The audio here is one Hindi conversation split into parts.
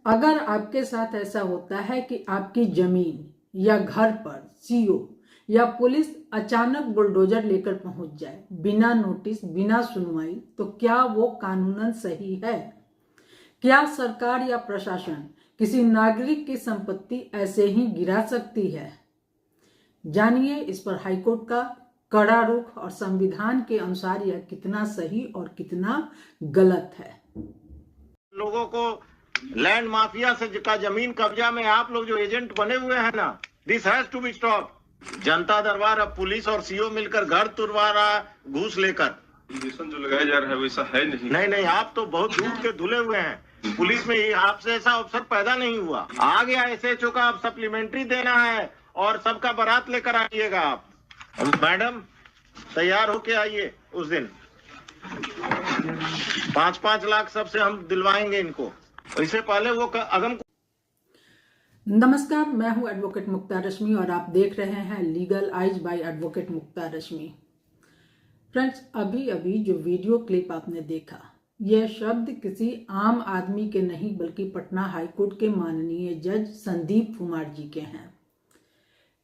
अगर आपके साथ ऐसा होता है कि आपकी जमीन या घर पर सीओ या पुलिस अचानक बुलडोजर लेकर पहुंच जाए बिना नोटिस बिना सुनवाई, तो क्या वो कानूनन सही है? क्या सरकार या प्रशासन किसी नागरिक की संपत्ति ऐसे ही गिरा सकती है? जानिए इस पर हाईकोर्ट का कड़ा रुख और संविधान के अनुसार यह कितना सही और कितना गलत है। लोगों को लैंड माफिया से का जमीन कब्जा में आप लोग जो एजेंट बने हुए हैं ना, this has to be stop. जनता दरबार अब पुलिस और सीओ मिलकर घर तुड़वा रहा घूस लेकर। जो लगाया जा रहा है वैसा है नहीं, आप तो बहुत दूध के धुले हुए हैं। पुलिस में आपसे ऐसा अवसर पैदा नहीं हुआ। आ गया एसएचओ का, अब सप्लीमेंट्री देना है और सबका बारात लेकर आइएगा आप। मैडम तैयार होके आइए उस दिन। 5-5 लाख सबसे हम दिलवाएंगे इनको। इससे पहले वो अगम। नमस्कार, मैं हूं एडवोकेट मुक्ता रश्मि और आप देख रहे हैं लीगल आइज बाय एडवोकेट मुक्ता रश्मि। फ्रेंड्स, अभी जो वीडियो क्लिप आपने देखा, यह शब्द किसी आम आदमी के नहीं बल्कि पटना हाईकोर्ट के माननीय जज संदीप कुमार जी के हैं।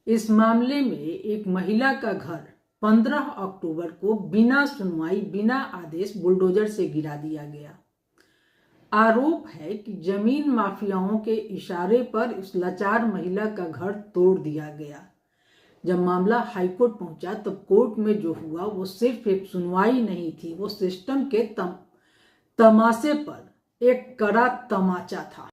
इस मामले में एक महिला का घर 15 अक्टूबर को बिना सुनवाई बिना आदेश बुलडोजर से गिरा दिया गया। आरोप है कि जमीन माफियाओं के इशारे पर उस लाचार महिला का घर तोड़ दिया गया। जब मामला हाईकोर्ट पहुंचा तो कोर्ट में जो हुआ वो सिर्फ एक सुनवाई नहीं थी, वो सिस्टम के तमाशे पर एक कड़ा तमाचा था।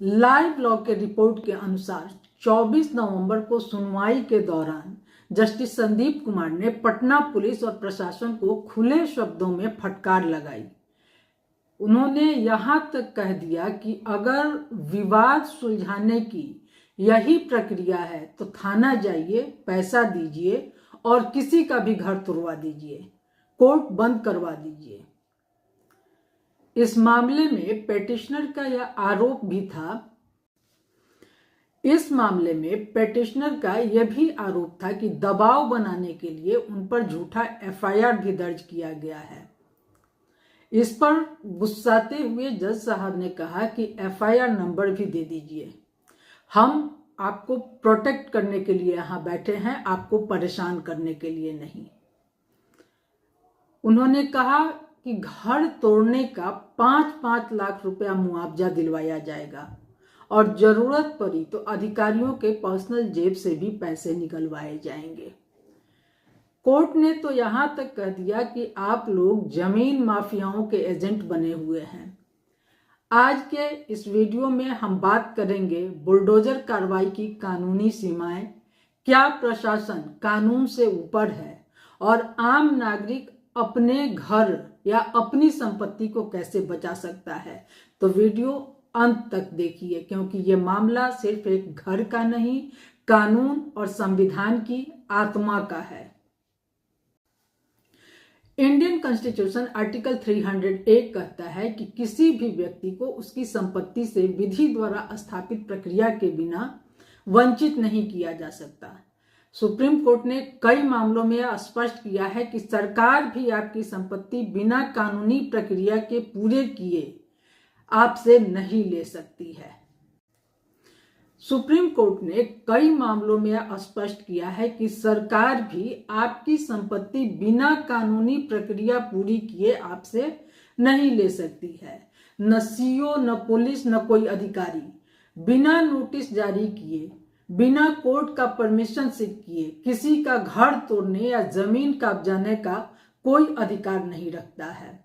लाइव लॉग के रिपोर्ट के अनुसार 24 नवंबर को सुनवाई के दौरान जस्टिस संदीप कुमार ने पटना पुलिस और प्रशासन को खुले शब्दों में फटकार लगाई। उन्होंने यहां तक कह दिया कि अगर विवाद सुलझाने की यही प्रक्रिया है तो थाना जाइए, पैसा दीजिए और किसी का भी घर तुड़वा दीजिए, कोर्ट बंद करवा दीजिए। इस मामले में पेटिशनर का यह आरोप भी था। इस मामले में पेटिशनर का यह भी आरोप था कि दबाव बनाने के लिए उन पर झूठा एफआईआर भी दर्ज किया गया है। इस पर गुस्साते हुए जज साहब ने कहा कि एफआईआर नंबर भी दे दीजिए, हम आपको प्रोटेक्ट करने के लिए यहां बैठे हैं, आपको परेशान करने के लिए नहीं। उन्होंने कहा कि घर तोड़ने का 5-5 लाख रुपया मुआवजा दिलवाया जाएगा और जरूरत पड़ी तो अधिकारियों के पर्सनल जेब से भी पैसे निकलवाए जाएंगे। कोर्ट ने तो यहां तक कह दिया कि आप लोग जमीन माफियाओं के एजेंट बने हुए हैं। आज के इस वीडियो में हम बात करेंगे बुलडोजर कार्रवाई की कानूनी सीमाएं, क्या प्रशासन कानून से ऊपर है और आम नागरिक अपने घर या अपनी संपत्ति को कैसे बचा सकता है। तो वीडियो अंत तक देखिए, क्योंकि ये मामला सिर्फ एक घर का नहीं, कानून और संविधान की आत्मा का है। इंडियन कॉन्स्टिट्यूशन आर्टिकल 308 कहता है कि किसी भी व्यक्ति को उसकी संपत्ति से विधि द्वारा स्थापित प्रक्रिया के बिना वंचित नहीं किया जा सकता। सुप्रीम कोर्ट ने कई मामलों में स्पष्ट किया है कि सरकार भी आपकी संपत्ति बिना कानूनी प्रक्रिया के पूरे किए आपसे नहीं ले सकती है। सुप्रीम कोर्ट ने कई मामलों में स्पष्ट किया है कि सरकार भी आपकी संपत्ति बिना कानूनी प्रक्रिया पूरी किए आपसे नहीं ले सकती है। न सीओ, न पुलिस, न कोई अधिकारी बिना नोटिस जारी किए, बिना कोर्ट का परमिशन सीख किए किसी का घर तोड़ने या जमीन कब्जाने का कोई अधिकार नहीं रखता है।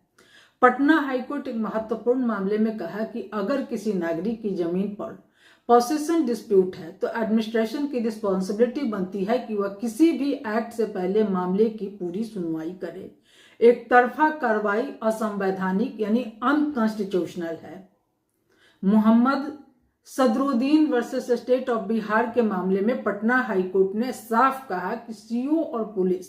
पटना हाईकोर्ट एक महत्वपूर्ण मामले में कहा कि अगर किसी नागरिक की जमीन पर पोसेशन डिस्प्यूट है तो एडमिनिस्ट्रेशन की रिस्पॉन्सिबिलिटी बनती है कि वह किसी भी एक्ट से पहले मामले की पूरी सुनवाई करे। एक तरफा कार्रवाई असंवैधानिक यानी अनकॉन्स्टिट्यूशनल है। Mohammad Sadruddin versus state of Bihar के मामले में पटना हाईकोर्ट ने साफ कहा कि सीओ और पुलिस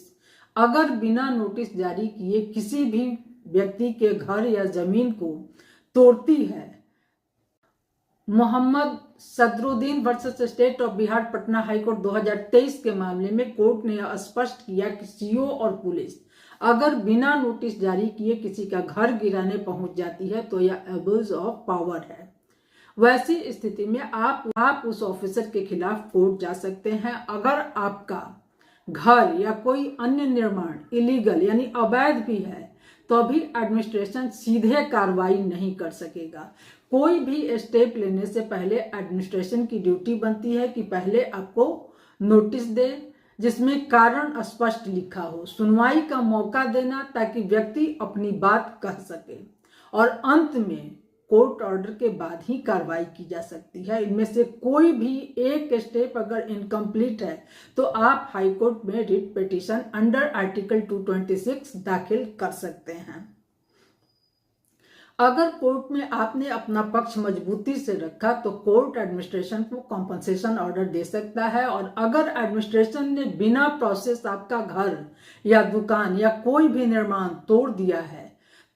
अगर बिना नोटिस जारी किए किसी भी व्यक्ति के घर या जमीन को तोड़ती है। Mohammad Sadruddin versus state of Bihar Patna high court 2023 के मामले में कोर्ट ने स्पष्ट किया कि सीओ और पुलिस अगर बिना नोटिस जारी किए किसी का घर गिराने पहुंच जाती है तो यह अब्यूज ऑफ पावर है। वैसी स्थिति में आप उस ऑफिसर के खिलाफ कोर्ट जा सकते हैं। अगर आपका घर या कोई अन्य निर्माण इलीगल यानी अवैध भी है तो भी एडमिनिस्ट्रेशन सीधे कार्रवाई नहीं कर सकेगा। कोई भी स्टेप लेने से पहले एडमिनिस्ट्रेशन की ड्यूटी बनती है कि पहले आपको नोटिस दे जिसमें कारण स्पष्ट लिखा हो, सुनवाई का मौका देना ताकि व्यक्ति अपनी बात कह सके, और अंत में कोर्ट ऑर्डर के बाद ही कार्रवाई की जा सकती है। इनमें से कोई भी एक स्टेप अगर इनकम्प्लीट है तो आप हाई कोर्ट में रिट पिटीशन अंडर आर्टिकल 226 दाखिल कर सकते हैं। अगर कोर्ट में आपने अपना पक्ष मजबूती से रखा तो कोर्ट एडमिनिस्ट्रेशन को कॉम्पनसेशन ऑर्डर दे सकता है, और अगर एडमिनिस्ट्रेशन ने बिना प्रोसेस आपका घर या दुकान या कोई भी निर्माण तोड़ दिया है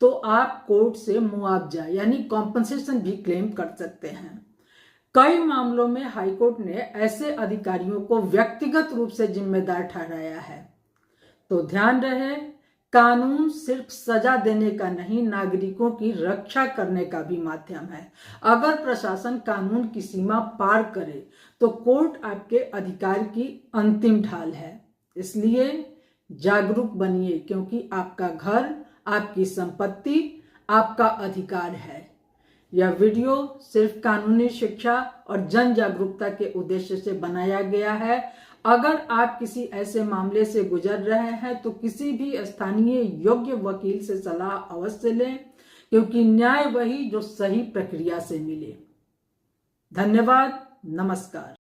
तो आप कोर्ट से मुआवजा यानी कॉम्पनसेशन भी क्लेम कर सकते हैं। कई मामलों में हाईकोर्ट ने ऐसे अधिकारियों को व्यक्तिगत रूप से जिम्मेदार ठहराया है। तो ध्यान रहे, कानून सिर्फ सजा देने का नहीं, नागरिकों की रक्षा करने का भी माध्यम है। अगर प्रशासन कानून की सीमा पार करे तो कोर्ट आपके अधिकार की अंतिम ढाल है। इसलिए जागरूक बनिए, क्योंकि आपका घर, आपकी संपत्ति, आपका अधिकार है। यह वीडियो सिर्फ कानूनी शिक्षा और जन जागरूकता के उद्देश्य से बनाया गया है। अगर आप किसी ऐसे मामले से गुजर रहे हैं तो किसी भी स्थानीय योग्य वकील से सलाह अवश्य लें, क्योंकि न्याय वही जो सही प्रक्रिया से मिले। धन्यवाद, नमस्कार।